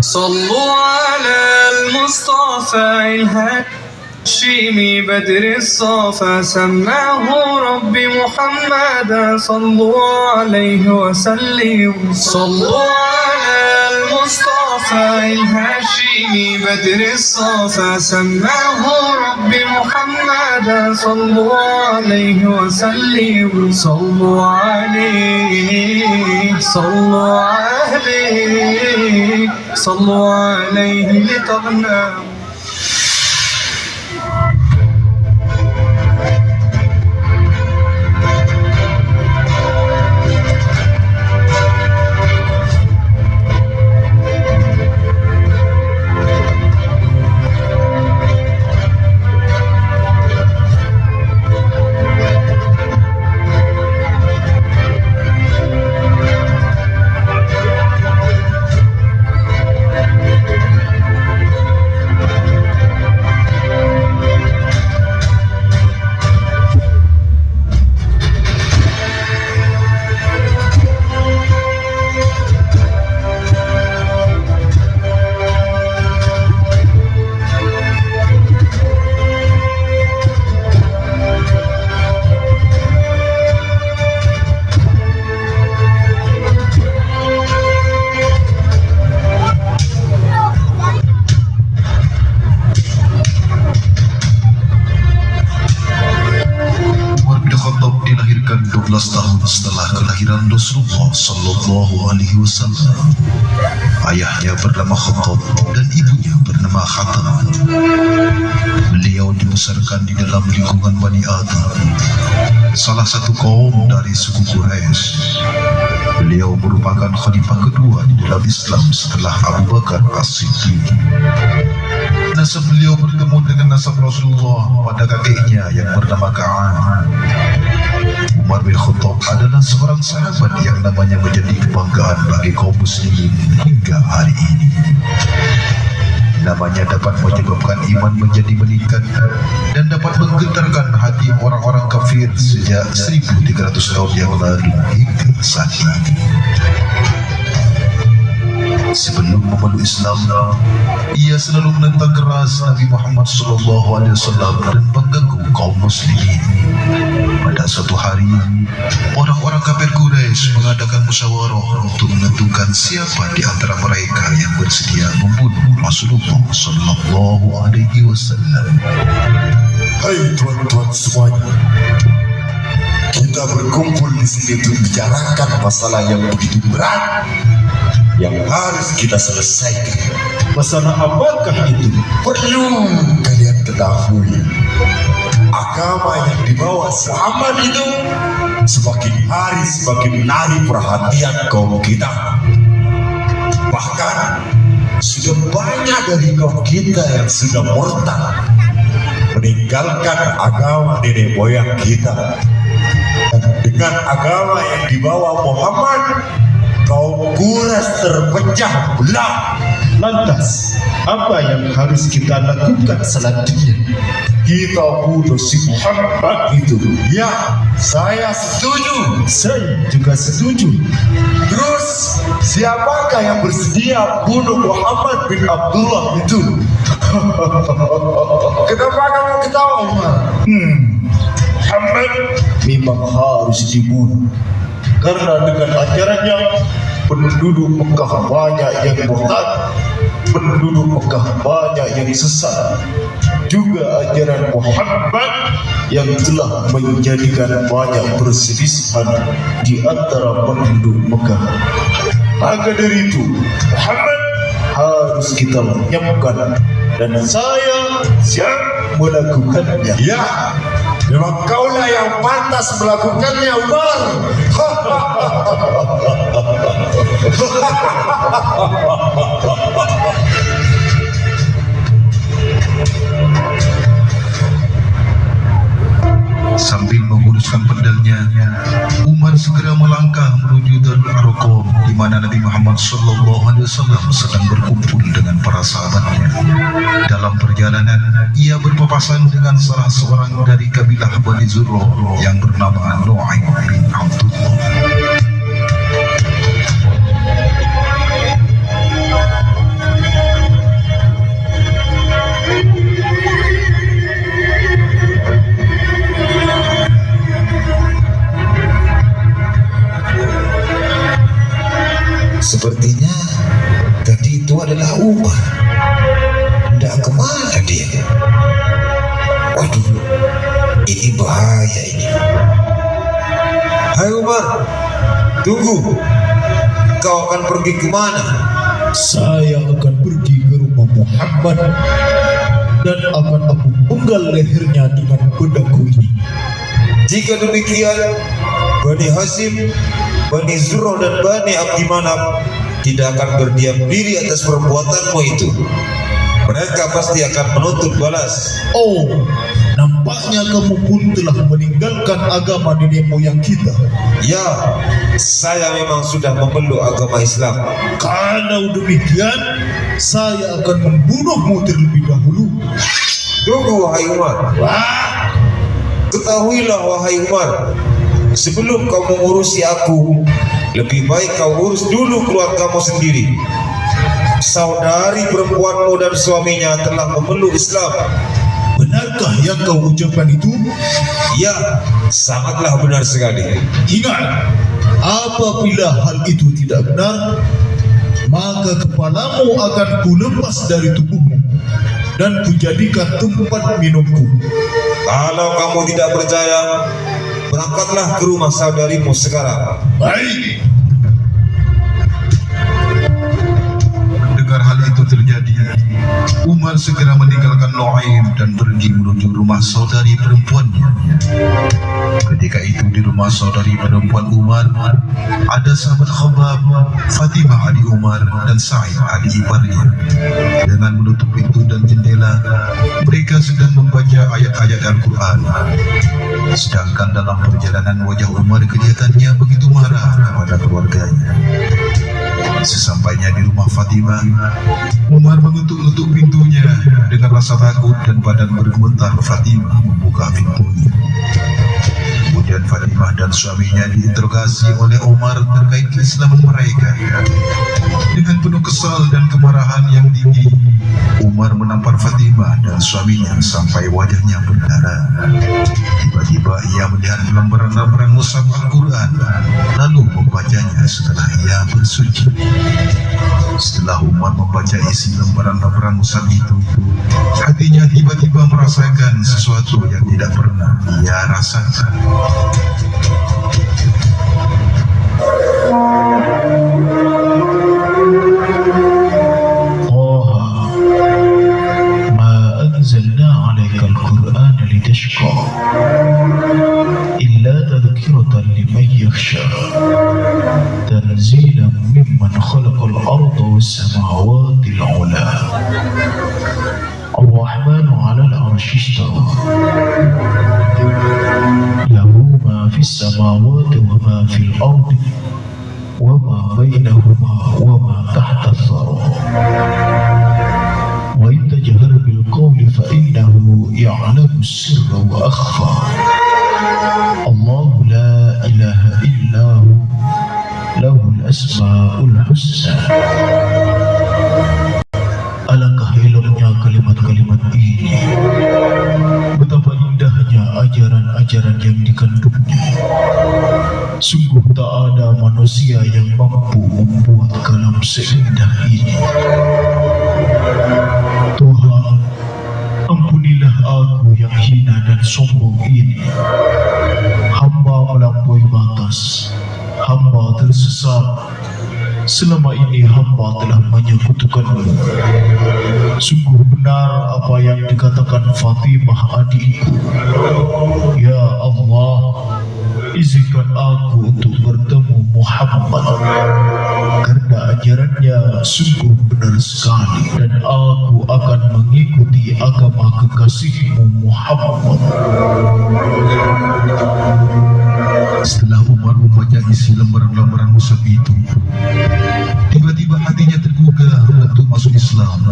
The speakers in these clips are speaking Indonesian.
صلوا على المصطفى الهاشمي بدر الصفا سماه ربي محمدا صلوا عليه وسلموا صلوا على المصطفى الهاشمي بدر الصفا سماه ربي محمدا صلوا عليه وسلموا صلوا عليه صلوا عليه صلوا عليه لتغنى. Dilahirkan 12 tahun setelah kelahiran Rasulullah Sallallahu Alaihi Wasallam. Ayahnya bernama Khattab dan ibunya bernama Khatam. Beliau dibesarkan di dalam lingkungan Bani Adam, salah satu kaum dari suku Quraisy. Beliau merupakan khalifah kedua di dalam Islam setelah Abu Bakar As-Siddiq. Nasab beliau bertemu dengan nasab Rasulullah pada kakeknya yang bernama Ka'an. Umar bin Khattab adalah seorang sahabat yang namanya menjadi kebanggaan bagi kaum muslimin hingga hari ini. Namanya dapat menyebabkan iman menjadi meningkat dan dapat menggetarkan hati orang-orang kafir sejak 1300 tahun yang lalu hingga saat ini. Sebelum memeluk Islam, ia selalu menentang keras Nabi Muhammad SAW dan mengganggu kaum muslimin. Pada suatu hari, orang-orang kafir Quraisy mengadakan musyawarah untuk menentukan siapa di antara mereka yang bersedia membunuh Rasulullah SAW. Hai tuan-tuan semuanya, kita berkumpul di sini untuk bicarakan masalah yang begitu berat yang harus kita selesaikan. Masalah apakah itu? Perlu kalian ketahui, agama yang dibawa Muhammad itu semakin hari semakin menarik perhatian kaum kita. Bahkan sudah banyak dari kaum kita yang sudah murtad, meninggalkan agama nenek moyang kita. Dan dengan agama yang dibawa Muhammad, kaum Quraisy terpecah belah. Lantas, apa yang harus kita lakukan selanjutnya? Kita bunuh si Muhammad itu. Ya, saya setuju. Saya juga setuju. Terus, siapakah yang bersedia bunuh Muhammad bin Abdullah itu? Kenapa kamu ketawa, Umar? Muhammad memang harus dibunuh, karena dengan ajarannya penduduk Mekah banyak yang murtad, penduduk Mekah banyak yang sesat. Juga ajaran Muhammad yang telah menjadikan banyak perselisihan di antara penduduk Mekah. Maka dari itu, Muhammad harus kita lenyapkan, dan saya siap melakukannya. Ya, memang kaulah yang pantas melakukannya, Umar. Sambil menguruskan pedangnya, Umar segera melangkah menuju Darul Arqam, di mana Nabi Muhammad SAW sedang berkumpul dengan para sahabatnya. Dalam perjalanan, ia berpapasan dengan salah seorang dari kabilah Bani Zurrah yang bernama Nu'aim bin Abdullah. berarti itu adalah Umar. Tidak kemana dia? Waduh, ini bahaya ini. Hai Umar, tunggu. Kau akan pergi kemana? Saya akan pergi ke rumah Muhammad dan akan aku penggal lehernya dengan pedangku ini. Jika demikian, Bani Hashim, Bani Zurrah dan Bani Abdi Manaf tidak akan berdiam diri atas perbuatanmu itu. Mereka pasti akan menuntut balas. Oh, nampaknya kamu pun telah meninggalkan agama nenek moyang kita. Ya, saya memang sudah memeluk agama Islam. Kalau demikian, saya akan membunuhmu terlebih dahulu. Tunggu wahai Umar. Wah, Ketahuilah wahai Umar, sebelum kau mengurusi aku, lebih baik kau urus dulu keluargamu sendiri. Saudari perempuanmu dan suaminya telah memeluk Islam. benarkah yang kau ucapkan itu? Ya, sangatlah benar sekali. Ingat, apabila hal itu tidak benar, maka kepalamu akan kulepas dari tubuhmu dan kujadikan tempat minumku. Kalau kamu tidak percaya, berangkatlah ke rumah saudarimu sekarang. Baik. Dengar hal itu terjadi, Umar segera meninggalkan Nuaim dan pergi menuju rumah saudari perempuannya. Ketika itu di rumah saudari perempuan Umar ada sahabat Khabbab, Fatimah adik Umar dan Sa'id adik iparnya. Dengan menutup pintu dan jendela, mereka sedang membaca ayat-ayat Al-Quran. Sedangkan dalam perjalanan wajah Umar kelihatannya begitu marah kepada keluarganya. Sesampainya di rumah Fatimah, Umar mengetuk-ngetuk pintunya dengan rasa takut dan badan bergemetar. Fatimah membuka pintunya. Kemudian Fatimah dan suaminya diinterogasi oleh Umar terkait keislaman mereka. Dengan penuh kesal dan kemarahan yang tinggi, Umar menampar Fatimah dan suaminya sampai wajahnya berdarah. Tiba-tiba ia melihat lembaran-lembaran mushaf Al-Quran, lalu membacanya setelah ia bersuci. Setelah Umar membaca isi lembaran-lembaran mushaf itu, hatinya tiba-tiba merasakan sesuatu yang tidak pernah ia rasakan. أنزلنا عليك القرآن لتشقى إلا تذكرة لمن يخشى تنزيلا ممن خلق الأرض والسماوات العلى الرحمن على العرش استوى له ما في السماوات وما في الأرض وما بينهما وما تحت الثرى وإن تجهر بالقول فإنه يعلم السر وأخفى الله لا إله إلا هو له الأسماء الحسنى. Alangkah eloknya kalimat-kalimat ini, betapa indahnya ajaran-ajaran yang dikandungnya. Sungguh tak ada manusia yang mampu membuat kalam seindah ini. Tuhan, ampunilah aku yang hina dan sombong ini. Hamba melampaui batas, hamba tersesat. Selama ini hamba telah menyekutukanmu. Sungguh benar apa yang dikatakan Fatimah adikku. Ya Allah, izinkan aku untuk bertemu Muhammad, karena ajarannya sungguh benar sekali, dan aku akan mengikuti agama kekasihmu Muhammad. Setelah Umar membaca isi lembaran-lembaran mushaf itu, tiba-tiba hatinya tergugah untuk masuk Islam.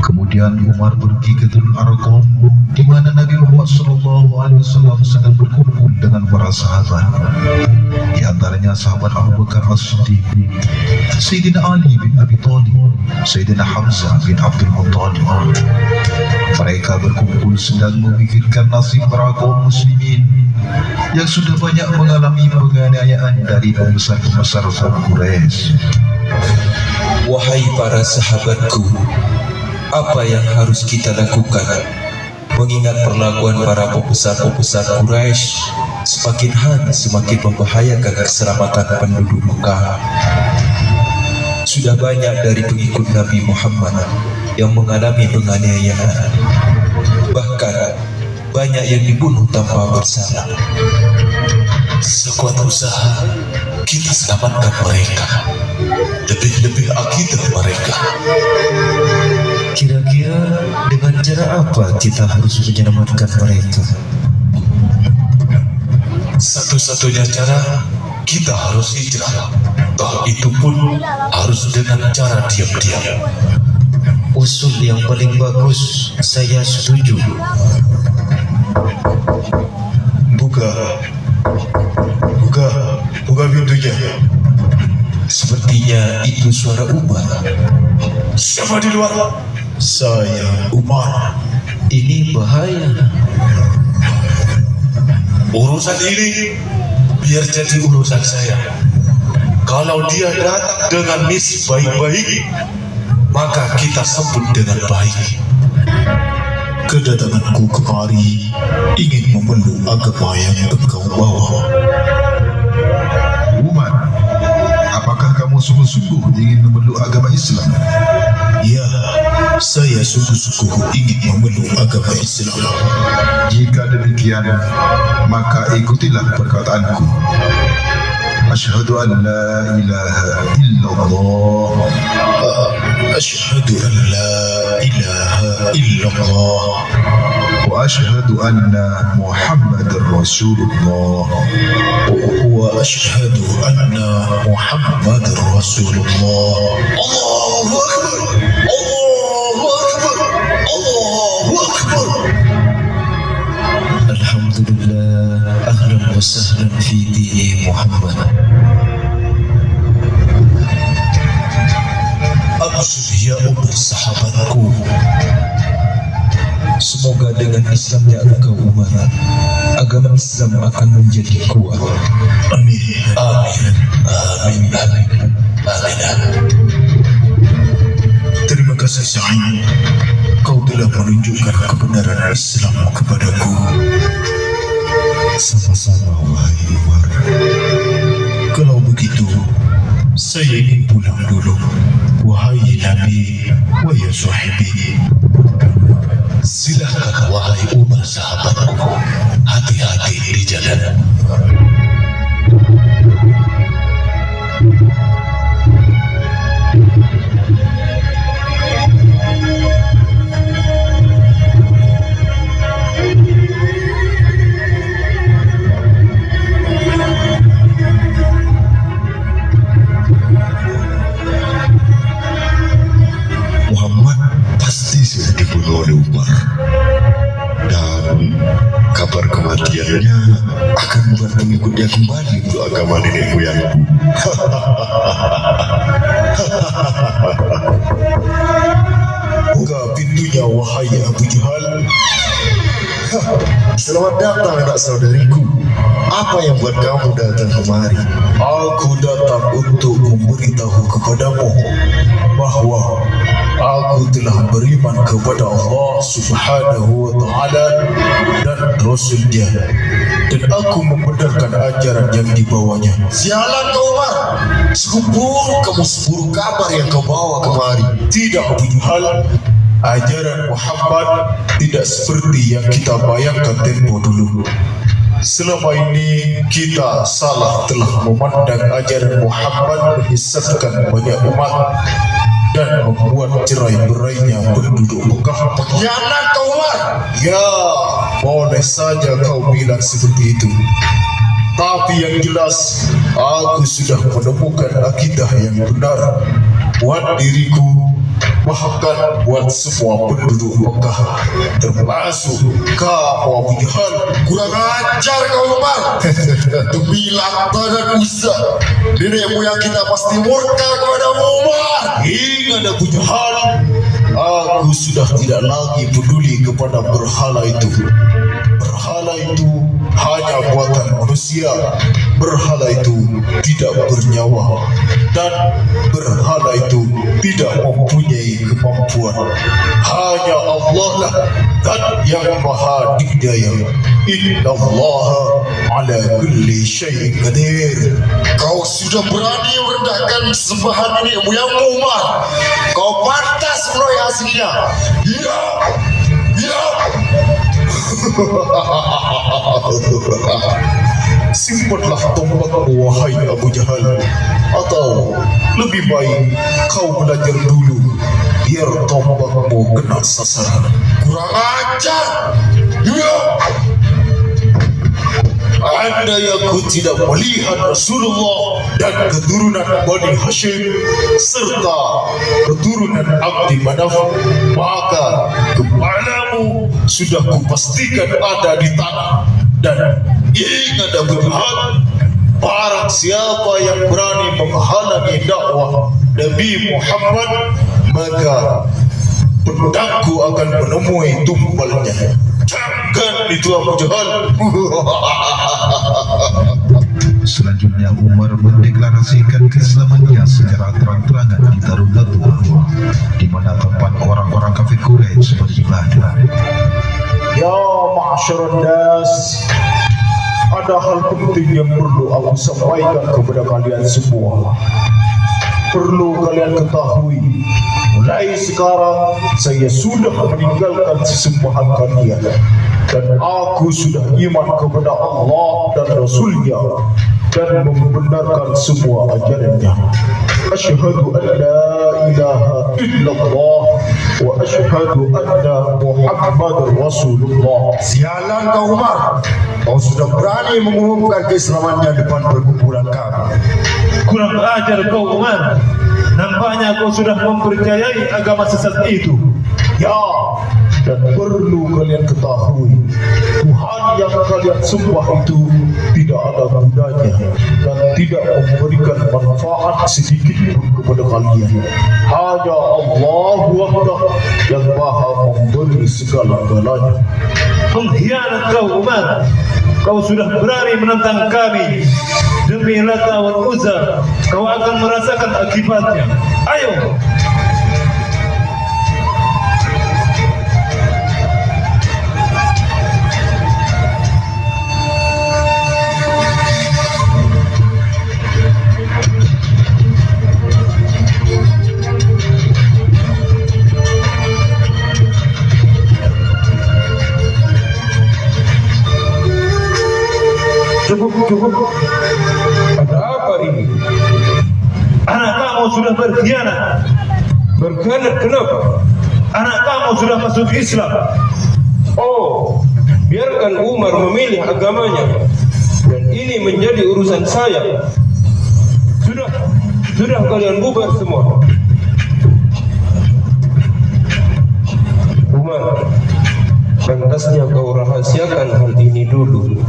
Kemudian Umar pergi ke Darul Arqam, di mana Nabi Muhammad SAW sedang berkumpul dengan para sahabat. Di antaranya sahabat Abu Bakar As-Siddiq, Sayyidina Ali bin Abi Thalib, Sayyidina Hamzah bin Abdul Muttalib. Mereka berkumpul sedang memikirkan nasib para kaum muslimin yang sudah banyak mengalami penganiayaan dari pembesar-pembesar kaum Quraisy. Wahai para sahabatku, apa yang harus kita lakukan mengingat perlakuan para pembesar-pembesar Quraisy semakin hari semakin membahayakan keselamatan penduduk Mekah. Sudah banyak dari pengikut Nabi Muhammad yang mengalami penganiayaan, bahkan banyak yang dibunuh tanpa bersalah. Sekuat usaha kita selamatkan mereka, lebih-lebih akidah mereka. Kira-kira dengan cara apa kita harus menyelamatkan mereka? Satu-satunya cara kita harus hijrah, toh itu pun harus dengan cara diam-diam. Usul yang paling bagus, saya setuju. Buka pintunya. Sepertinya itu suara Umar. Siapa di luar? Saya Umar. Ini bahaya. Urusan ini biar jadi urusan saya. Kalau dia datang dengan misi baik-baik, maka kita sambut dengan baik. Kedatanganku kemari ingin memeluk agama yang engkau bawa. Umar, apakah kamu sungguh-sungguh ingin memeluk agama Islam? Ya, saya sungguh-sungguh ingin memeluk agama Islam. Jika demikian, maka ikutilah perkataanku. Asyhadu an la ilaha illallah. Asyhadu an la ilaha illallah. Wa asyhadu anna Muhammadar Rasulullah. Wa asyhadu anna Muhammadar Rasulullah. Allahu Akbar. Allahu Akbar. Allahu Akbar. Alhamdulillah, ahlan wa sahlan fi dini Muhammad. Absyir ya Umar sahabatku. Semoga dengan Islamnya engkau Umar, agama Islam akan menjadi kuat. Amin. Amin. Amin. Amin. Amin. Terima kasih Sa'id. Kau telah menunjukkan kebenaran Islam kepadaku. Sama-sama wahai Umar. Kalau begitu, saya ingin pulang dulu. Wahai Nabi, wahai sahibi. Silakan wahai Umar sahabatku. Hati-hati di jalan. Muhammad pasti sudah dibunuh oleh Umar, dan kabar kematiannya akan membuat pengikutnya kembali untuk agama nenek moyangku. Buka pintunya wahai Abu Jahal. Selamat datang anak saudariku. Apa yang buat kamu datang kemari? Aku datang untuk memberitahu kepadamu bahwa aku telah beriman kepada Allah Subhanahu wa Ta'ala dan Rasul-Nya, dan aku membenarkan ajaran yang dibawanya. Sialan kau Umar, seburuk kamu seburuk kabar yang kau bawa kemari. Tidak Abu Jahal, ajaran Muhammad tidak seperti yang kita bayangkan tempo dulu. Selama ini kita salah telah memandang ajaran Muhammad menyesatkan banyak umat dan membuat cerai-berainya penduduk Mekah. Pengkhianat kau Umar. Ya, boleh saja kau bilang seperti itu. Tapi yang jelas, aku sudah menemukan akidah yang benar buat diriku, bahkan buat semua penduduk Mekah, termasuk kamu Abu Jahal. Kurang ajar kau Umar. Demi Lata dan Uzza, nenek moyang kita pasti murka kepada Umar. Ingat Abu Jahal, aku sudah tidak lagi peduli kepada berhala itu. Berhala itu hanya buatan manusia. Berhala itu tidak bernyawa dan berhala itu tidak mempunyai kemampuan. Hanya Allah lah zat yang maha dikdaya. Innallaha ala kulli syai'in qadir. Kau sudah berani merendahkan sembahan ini Buyangmu Umar. Kau pantas meroy aslinya. Ya, ya. Simpanlah tombakmu wahai Abu Jahal, atau lebih baik kau belajar dulu biar tombakmu kena sasaran. Kurang ajar. Ya. Andai aku tidak melihat Rasulullah dan keturunan Bani Hashim serta keturunan Abdi Manaf, maka kepalamu sudah kupastikan ada di tanah. Dan ingat Abu Jahal, barang siapa yang berani menghalangi dakwah Nabi Muhammad, maka pedangku akan menemui tumbalnya. Jangan itu Abu Jahal. Selanjutnya Umar mendeklarasikan keislamannya secara terang-terangan di Darul Nadwa, di mana tempat orang-orang kafir Quraisy beribadah. Ya ma'asyiran nas, ada hal penting yang perlu aku sampaikan kepada kalian semua. Perlu kalian ketahui, mulai sekarang saya sudah meninggalkan sesembahan kalian dan aku sudah iman kepada Allah dan Rasulnya dan membenarkan semua ajarannya. Asyhadu an la ilaha illallah wa asyhadu anna Muhammadar Rasulullah. Sialan kau Umar. Kau sudah berani mengumumkan keislamannya depan perkumpulan kami. Kurang ajar kau Umar. Nampaknya kau sudah mempercayai agama sesat itu. Ya, dan perlu kalian ketahui, Tuhan yang kalian sembah itu tidak ada gunanya dan tidak memberikan manfaat sedikit pun kepada kalian. Hanya Allah wahdah yang maha memberi segala-galanya. Pengkhianat kau Umar. Kau sudah berani menentang kami. Demi Lata wal Uzza, kau akan merasakan akibatnya. Ayo. Cukup. Ada apa ini? Anak kamu sudah berkhianat. Berkhianat kenapa? Anak kamu sudah masuk Islam. Oh, biarkan Umar memilih agamanya. Dan ini menjadi urusan saya. Sudah kalian bubar semua. Umar, pantasnya kau rahasiakan hal ini dulu.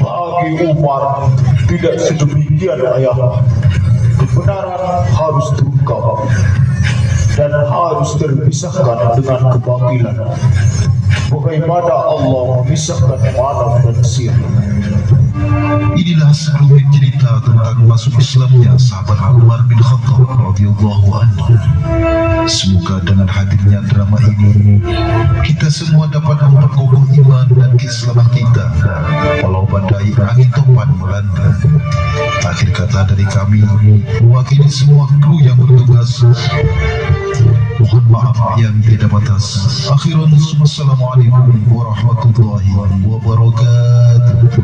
Bagi Umar tidak sedemikian ayah. Kebenaran harus terungkap dan harus terpisahkan dengan kebatilan. Bagaimana Allah memisahkan malam dan siang. Inilah sebelumnya cerita tentang masuk Islamnya sahabat Umar bin Khattab radhiyallahu anhu. Semoga dengan hadirnya drama ini kita semua dapat memperkokoh iman dan keislaman kita walau badai angin topan melanda. Akhir kata dari kami mewakili semua kru yang bertugas, mohon maaf yang tidak batas. Akhirun wassalamualaikum warahmatullahi wabarakatuh.